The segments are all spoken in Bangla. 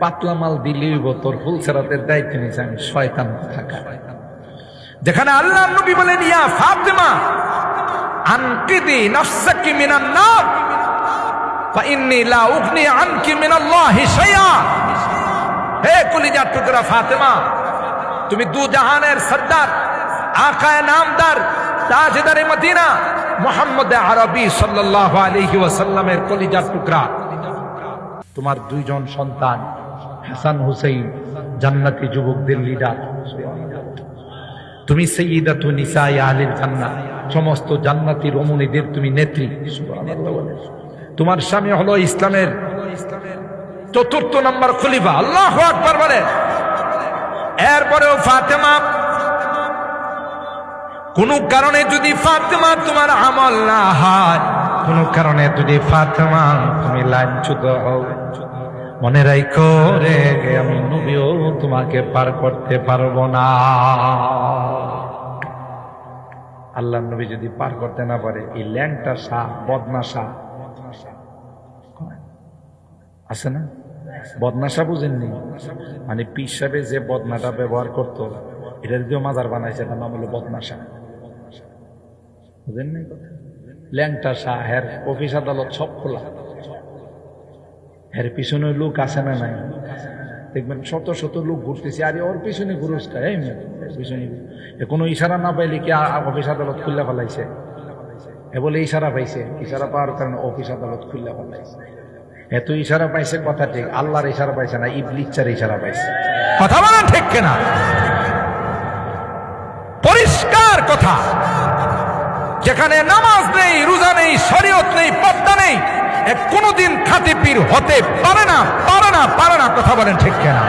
পাতলা মাল দিলেই তোর ফুলসেরাতের দায়িত্ব নিয়েছে আমি শয়তান থাকা। যেখানে আল্লাহ নবী বলেন ইয়া ফাতিমা আনকিদি নাফসাকি মিনান নার ফা ইন্নী লা উগনি আনকি মিনাল্লাহি শাইআ। হে কলিজার টুকরা ফাতেমা, তুমি দু জাহানের সর্দার, আকায়ে নামদার, তাজদারে মদিনা মুহাম্মদ আরবি সাল্লাল্লাহু আলাইহি ওয়াসাল্লামের কলিজার টুকরা। তোমার দুইজন সন্তান হাসান হুসাইন জান্নাতি যুবকদের লিডার। তুমি সাইয়্যিদাতু নিসাই আহলিল জান্নাহ, সমস্ত জান্নাতি রমণীদের তুমি নেত্রী। সুবহানাল্লাহ। তোমার স্বামী হলো ইসলামের ৪র্থ নম্বর খলিফা। আল্লাহু আকবার বলে। এরপরেও ফাতেমা, কোন কারণে যদি ফাতেমা তোমার আমল না হয়, কোন কারণে যদি ফাতেমা তুমি লাঞ্ছিত হও, মনে রাখো রে আমি নবীও তোমাকে পার করতে পারবো না। আল্লাহ নবী যদি পার করতে না পারে, এই ল্যাংটা শাহ বদমাশা আছে না, বদমাশা বুঝেননি? মানে পীর সাহেব যে বদনাটা ব্যবহার করতো, এটা যদিও মাজার বানাইছে, এটার নাম হলো বদমাশা। বুঝেন নাই কথা? ল্যাংটা শাহ, হের অফিস আদালত সব খোলা, এর পিছনে লোক আছে না নাই? দেখবেন শত শত লোক ঘুরতেছে, আরে ওর পিছনে ঘুরুসটা, এই পিছনে কোনো ইশারা না পাইলে কি অফিস আদালত খুললে ফেলাইছে? এ বলে ইশারা পাইছে, ইশারা পাওয়ার কারণে অফিস আদালত খুললে ফেলাইছে। এত ইশারা পাইছে কথা ঠিক, আল্লাহর ইশারা পাইছে না, ইবলিসের ইশারা পাইছে। কথা বলেন ঠিক কিনা? পরিষ্কার কথা। যেখানে নামাজ নেই, রোজা নেই, শরীয়ত নেই, পর্দা নেই, কোনদিন খাঁটি পীর হতে পারে না, পারে না, পারে না। কথা বলেন ঠিক কিনা?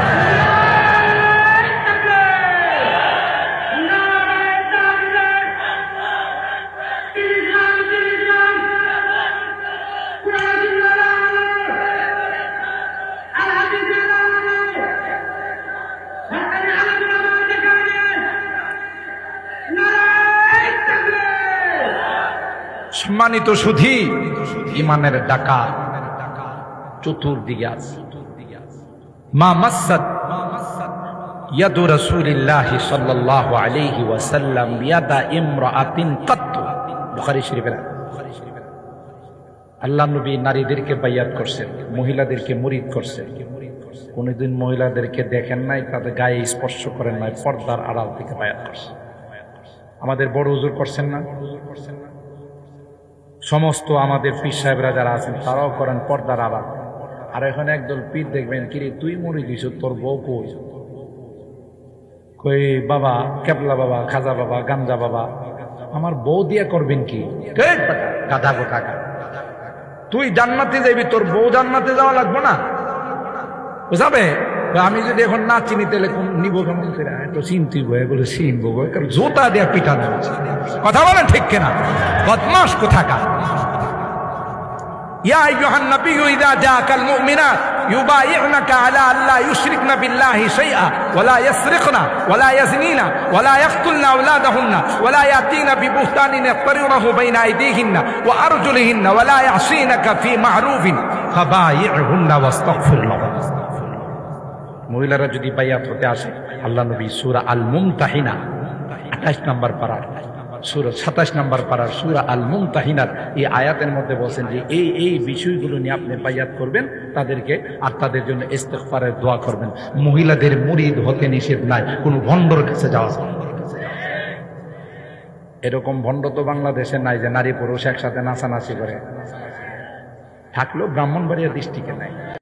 সম্মানিত সুধী, ইমানের ডাকা চতুর্দিকে আছে। মা মাসসাত ইয়াদু রাসূলিল্লাহি সাল্লাল্লাহু আলাইহি ওয়াসাল্লাম ইয়াদা ইমরাআতিন কাত্তু। বুখারী শরীফের। আল্লাহ নবী নারীদেরকে বাইয়াত করছেন, মহিলাদেরকে মুরিদ করছেন। কোনদিন মহিলাদেরকে দেখেন নাই, তাদের গায়ে স্পর্শ করেন নাই, পর্দার আড়াল থেকে বাইয়াত করছেন। আমাদের বড় হুজুর করছেন না? সমস্ত আমাদের পীর সাহেবরা যারা আছেন তারাও করেন পর্দার আড়াল। আর এখন একদল পীর দেখবেন, কিরে তুই মরে দিস, তোর বউ কই? কই বাবা, কেবলা বাবা, খাজা বাবা, গাঞ্জা বাবা, আমার বউ দিয়ে করবেন কি? গাধা গো টাকা, তুই জান্নাতে যাবি, তোর বউ জান্নাতে যাওয়া লাগবে না? বুঝাবে? আমি যদি এখন না চিনি তাহলে নিবো কেমন করে? তো চিনতি বই বলে চিনবো, কারণ জোতা দেয়া পিটানো হচ্ছে। কথা বলেন ঠিক কিনা? বদমাশ কোথাকার। ইয়া আইয়ুহান নাবিয়্যু ইযা জাআকাল মুমিনাত ইউবাইউনাকা আলা আল্লা ইউশরিকনা বিল্লাহি শাইআ ওয়া লা ইয়াসরিকনা ওয়া লা ইয়াজনিনা ওয়া লা ইয়াকতুলনা আওলাদাহুন্না ওয়া লা ইয়াতিনা বিবুহতানিন ইয়াফতারিনাহু বাইনা আইদিহিন্না ওয়া আরজুলিহিন্না ওয়া লা ইয়াসিনাকা ফি মা'রুফিন ফাবাইউহুন্না ওয়াস্তাগফির লাহুম। মহিলারা যদি বাইয়াত হতে আসে, আল্লাহ নবী সূরা আল মুমতাহিনা 28 নম্বর পারার, সূরা 27 নম্বর পারার সূরা আল মুমতাহিনার এই আয়াতের মধ্যে বলেন যে এই বিষয়গুলো নিয়ে আপনি বাইয়াত করবেন তাদেরকে, আর তাদের জন্য ইস্তিগফারের দোয়া করবেন। মহিলাদের মুরিদ হতে নিষেধ নাই, কোনো ভণ্ডর কাছে যাওয়া যায়। এরকম ভণ্ড তো বাংলাদেশে নাই যে নারী পুরুষ একসাথে নাচানাচি করে, থাকলেও ব্রাহ্মণবাড়িয়া ডিস্ট্রিক্টে নাই।